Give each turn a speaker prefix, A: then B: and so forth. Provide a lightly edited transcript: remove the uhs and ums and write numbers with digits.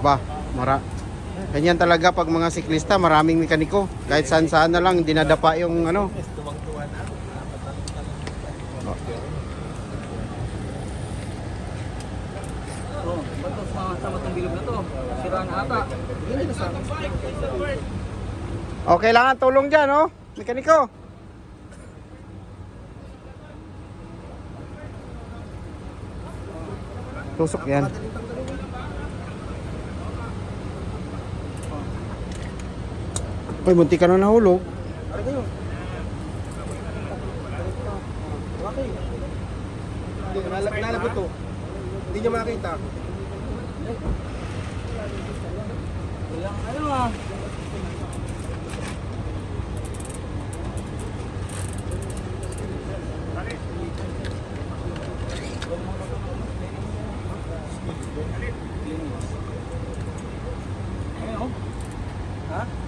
A: Ba, ganyan talaga pag mga siklista, maraming mekaniko. Kahit saan-saan na lang, dinadapa yung ano.
B: Oh, ba't sa matong bilog na to? Siraan ata. Hindi na sa
A: O, kailangan tulong dyan, oh. Mekaniko. Tusok yan. Uy, munti ka na nahulog.
B: Ano kayo? Okay. Hindi, nalagot to. Hindi niya makita. Walang ano ah. Ano? Ha?